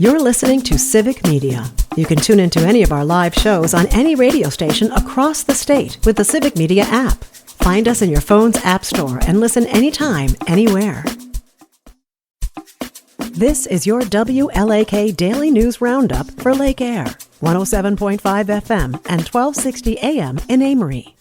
You're listening to Civic Media. You can tune into any of our live shows on any radio station across the state with the Civic Media app. Find us in your phone's app store and listen anytime, anywhere. This is your WLAK Daily News Roundup for Lake Air, 107.5 FM and 1260 AM in Amory.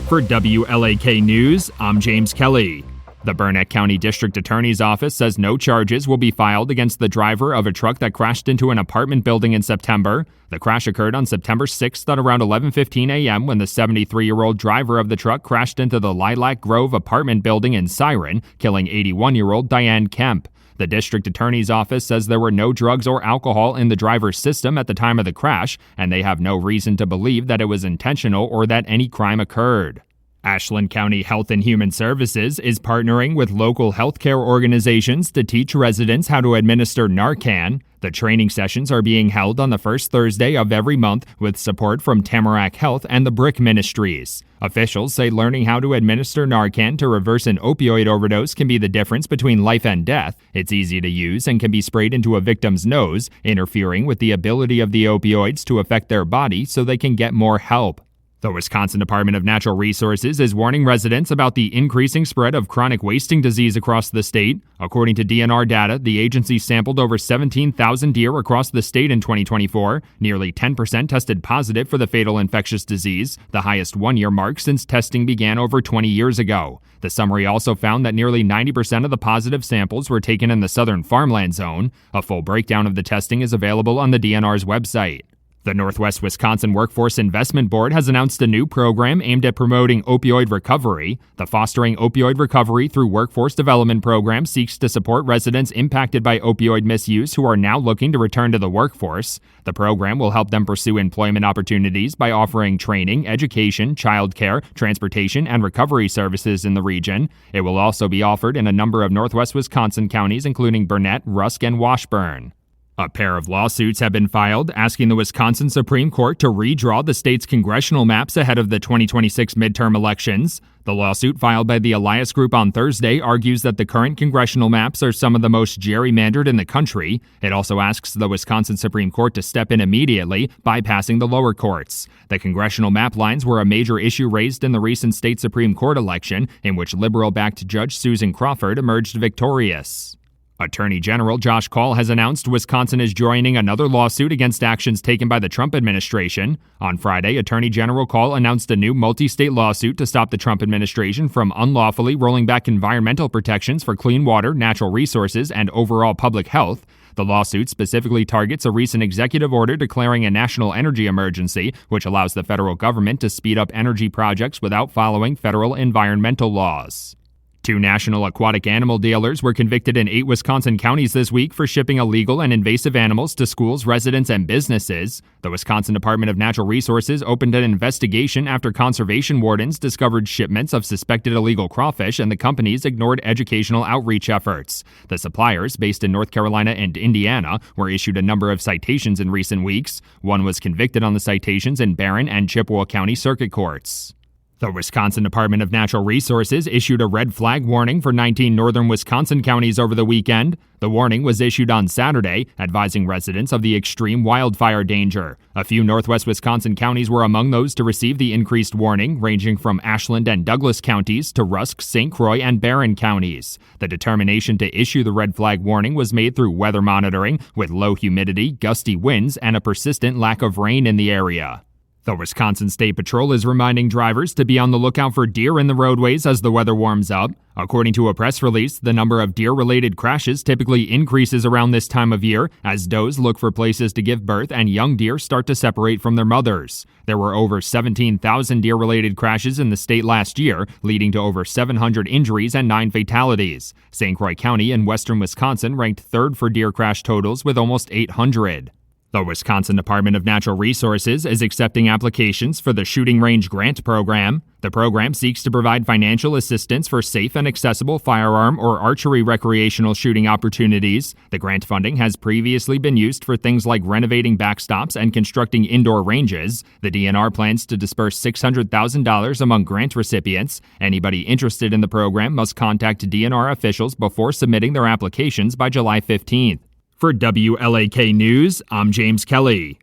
For WLAK News, I'm James Kelly. The Burnett County District Attorney's Office says no charges will be filed against the driver of a truck that crashed into an apartment building in September. The crash occurred on September 6th at around 11:15 a.m. when the 73-year-old driver of the truck crashed into the Lilac Grove apartment building in Siren, killing 81-year-old Diane Kemp. The District Attorney's Office says there were no drugs or alcohol in the driver's system at the time of the crash, and they have no reason to believe that it was intentional or that any crime occurred. Ashland County Health and Human Services is partnering with local healthcare organizations to teach residents how to administer Narcan. The training sessions are being held on the first Thursday of every month with support from Tamarack Health and the Brick Ministries. Officials say learning how to administer Narcan to reverse an opioid overdose can be the difference between life and death. It's easy to use and can be sprayed into a victim's nose, interfering with the ability of the opioids to affect their body so they can get more help. The Wisconsin Department of Natural Resources is warning residents about the increasing spread of chronic wasting disease across the state. According to DNR data, the agency sampled over 17,000 deer across the state in 2024. Nearly 10% tested positive for the fatal infectious disease, the highest one-year mark since testing began over 20 years ago. The summary also found that nearly 90% of the positive samples were taken in the southern farmland zone. A full breakdown of the testing is available on the DNR's website. The Northwest Wisconsin Workforce Investment Board has announced a new program aimed at promoting opioid recovery. The Fostering Opioid Recovery Through Workforce Development program seeks to support residents impacted by opioid misuse who are now looking to return to the workforce. The program will help them pursue employment opportunities by offering training, education, childcare, transportation, and recovery services in the region. It will also be offered in a number of Northwest Wisconsin counties, including Burnett, Rusk, and Washburn. A pair of lawsuits have been filed asking the Wisconsin Supreme Court to redraw the state's congressional maps ahead of the 2026 midterm elections. The lawsuit filed by the Elias Group on Thursday argues that the current congressional maps are some of the most gerrymandered in the country. It also asks the Wisconsin Supreme Court to step in immediately, bypassing the lower courts. The congressional map lines were a major issue raised in the recent state Supreme Court election, in which liberal-backed Judge Susan Crawford emerged victorious. Attorney General Josh Kaul has announced Wisconsin is joining another lawsuit against actions taken by the Trump administration. On Friday, Attorney General Kaul announced a new multi-state lawsuit to stop the Trump administration from unlawfully rolling back environmental protections for clean water, natural resources, and overall public health. The lawsuit specifically targets a recent executive order declaring a national energy emergency, which allows the federal government to speed up energy projects without following federal environmental laws. 2 national aquatic animal dealers were convicted in 8 Wisconsin counties this week for shipping illegal and invasive animals to schools, residents, and businesses. The Wisconsin Department of Natural Resources opened an investigation after conservation wardens discovered shipments of suspected illegal crawfish, and the companies ignored educational outreach efforts. The suppliers, based in North Carolina and Indiana, were issued a number of citations in recent weeks. One was convicted on the citations in Barron and Chippewa County Circuit Courts. The Wisconsin Department of Natural Resources issued a red flag warning for 19 northern Wisconsin counties over the weekend. The warning was issued on Saturday, advising residents of the extreme wildfire danger. A few northwest Wisconsin counties were among those to receive the increased warning, ranging from Ashland and Douglas counties to Rusk, St. Croix, and Barron counties. The determination to issue the red flag warning was made through weather monitoring, with low humidity, gusty winds, and a persistent lack of rain in the area. The Wisconsin State Patrol is reminding drivers to be on the lookout for deer in the roadways as the weather warms up. According to a press release, the number of deer-related crashes typically increases around this time of year as does look for places to give birth and young deer start to separate from their mothers. There were over 17,000 deer-related crashes in the state last year, leading to over 700 injuries and 9 fatalities. St. Croix County in western Wisconsin ranked 3rd for deer crash totals with almost 800. The Wisconsin Department of Natural Resources is accepting applications for the Shooting Range Grant Program. The program seeks to provide financial assistance for safe and accessible firearm or archery recreational shooting opportunities. The grant funding has previously been used for things like renovating backstops and constructing indoor ranges. The DNR plans to disperse $600,000 among grant recipients. Anybody interested in the program must contact DNR officials before submitting their applications by July 15th. For WLAK News, I'm James Kelly.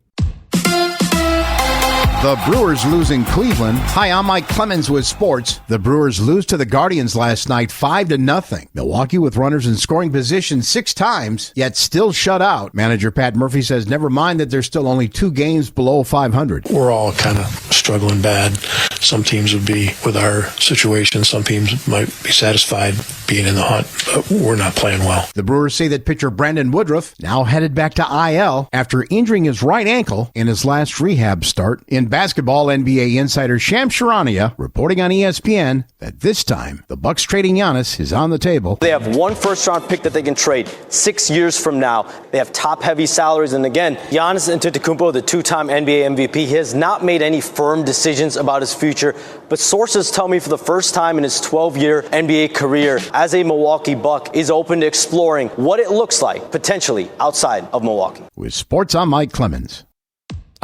The Brewers losing Cleveland. Hi, I'm Mike Clemens with sports. The Brewers lose to the Guardians last night 5-0. Milwaukee with runners in scoring position 6 times, yet still shut out. Manager Pat Murphy says never mind that they're still only 2 games below 500. We're all kind of struggling bad. Some teams would be with our situation. Some teams might be satisfied being in the hunt, but we're not playing well. The Brewers say that pitcher Brandon Woodruff now headed back to IL after injuring his right ankle in his last rehab start. In basketball, NBA insider Shams Charania reporting on ESPN that this time the Bucks trading Giannis is on the table. They have 1 first-round pick that they can trade 6 years from now. They have top-heavy salaries, and again, Giannis Antetokounmpo, the 2-time NBA MVP, he has not made any firm decisions about his future, but sources tell me for the first time in his 12-year NBA career as a Milwaukee Buck is open to exploring what it looks like potentially outside of Milwaukee. With sports, I'm Mike Clemens.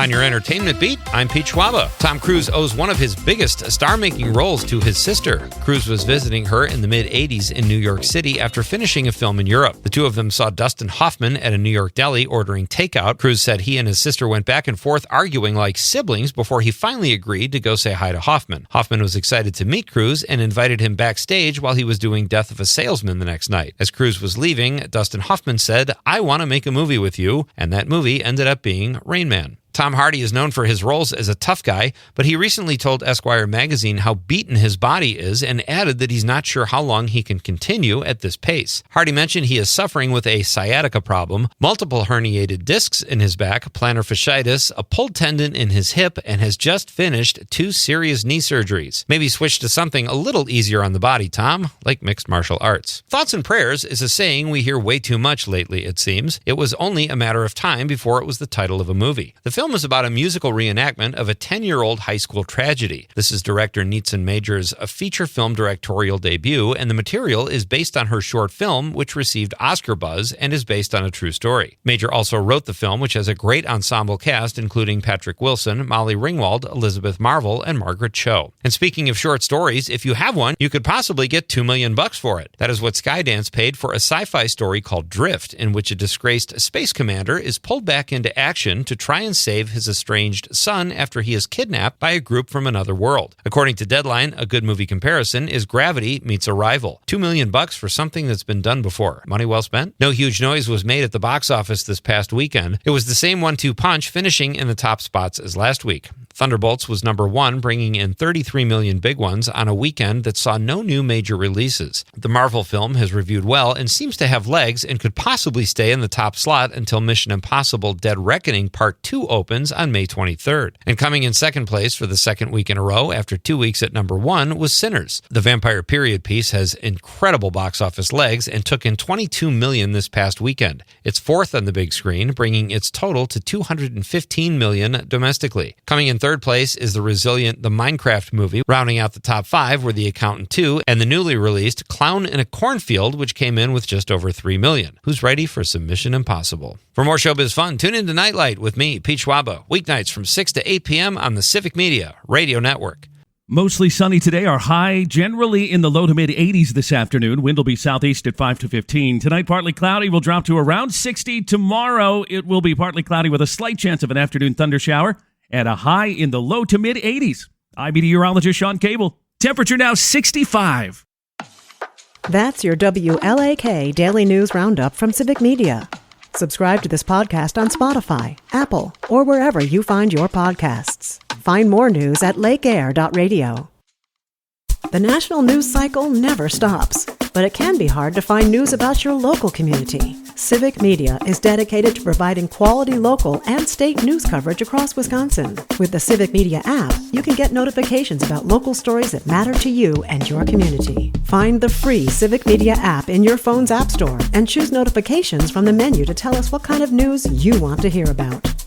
On your entertainment beat, I'm Pete Schwaba. Tom Cruise owes one of his biggest star-making roles to his sister. Cruise was visiting her in the mid-'80s in New York City after finishing a film in Europe. The two of them saw Dustin Hoffman at a New York deli ordering takeout. Cruise said he and his sister went back and forth arguing like siblings before he finally agreed to go say hi to Hoffman. Hoffman was excited to meet Cruise and invited him backstage while he was doing Death of a Salesman the next night. As Cruise was leaving, Dustin Hoffman said, "I want to make a movie with you," and that movie ended up being Rain Man. Tom Hardy is known for his roles as a tough guy, but he recently told Esquire magazine how beaten his body is and added that he's not sure how long he can continue at this pace. Hardy mentioned he is suffering with a sciatica problem, multiple herniated discs in his back, plantar fasciitis, a pulled tendon in his hip, and has just finished 2 serious knee surgeries. Maybe switch to something a little easier on the body, Tom, like mixed martial arts. Thoughts and prayers is a saying we hear way too much lately, it seems. It was only a matter of time before it was the title of a movie. The film is about a musical reenactment of a 10-year-old high school tragedy. This is director Neetzen Major's feature film directorial debut, and the material is based on her short film, which received Oscar buzz and is based on a true story. Major also wrote the film, which has a great ensemble cast, including Patrick Wilson, Molly Ringwald, Elizabeth Marvel, and Margaret Cho. And speaking of short stories, if you have one, you could possibly get $2 million for it. That is what Skydance paid for a sci-fi story called Drift, in which a disgraced space commander is pulled back into action to try and save his estranged son after he is kidnapped by a group from another world. According to Deadline, a good movie comparison is Gravity meets Arrival. $2 million for something that's been done before. Money well spent? No huge noise was made at the box office this past weekend. It was the same 1-2 punch, finishing in the top spots as last week. Thunderbolts was number 1, bringing in 33 million big ones on a weekend that saw no new major releases. The Marvel film has reviewed well and seems to have legs and could possibly stay in the top slot until Mission Impossible Dead Reckoning Part 2 opens on May 23rd. And coming in second place for the second week in a row after 2 weeks at number 1 was Sinners. The vampire period piece has incredible box office legs and took in $22 million this past weekend. It's 4th on the big screen, bringing its total to $215 million domestically. Coming in third place is the resilient The Minecraft Movie. Rounding out the top 5 were The Accountant 2 and the newly released Clown in a Cornfield, which came in with just over $3 million. Who's ready for some Mission Impossible? For more showbiz fun, tune in to Nightlight with me, Pete Schwaba, weeknights from 6 to 8 p.m. on the Civic Media Radio Network. Mostly sunny today. Our high generally in the low to mid 80s this afternoon. Wind will be southeast at 5 to 15. Tonight, partly cloudy. Will drop to around 60. Tomorrow, it will be partly cloudy with a slight chance of an afternoon thunder shower and a high in the low to mid 80s. I'm meteorologist Sean Cable. Temperature now 65. That's your WLAK Daily News Roundup from Civic Media. Subscribe to this podcast on Spotify, Apple, or wherever you find your podcasts. Find more news at lakeair.radio. The national news cycle never stops, but it can be hard to find news about your local community. Civic Media is dedicated to providing quality local and state news coverage across Wisconsin. With the Civic Media app, you can get notifications about local stories that matter to you and your community. Find the free Civic Media app in your phone's app store and choose notifications from the menu to tell us what kind of news you want to hear about.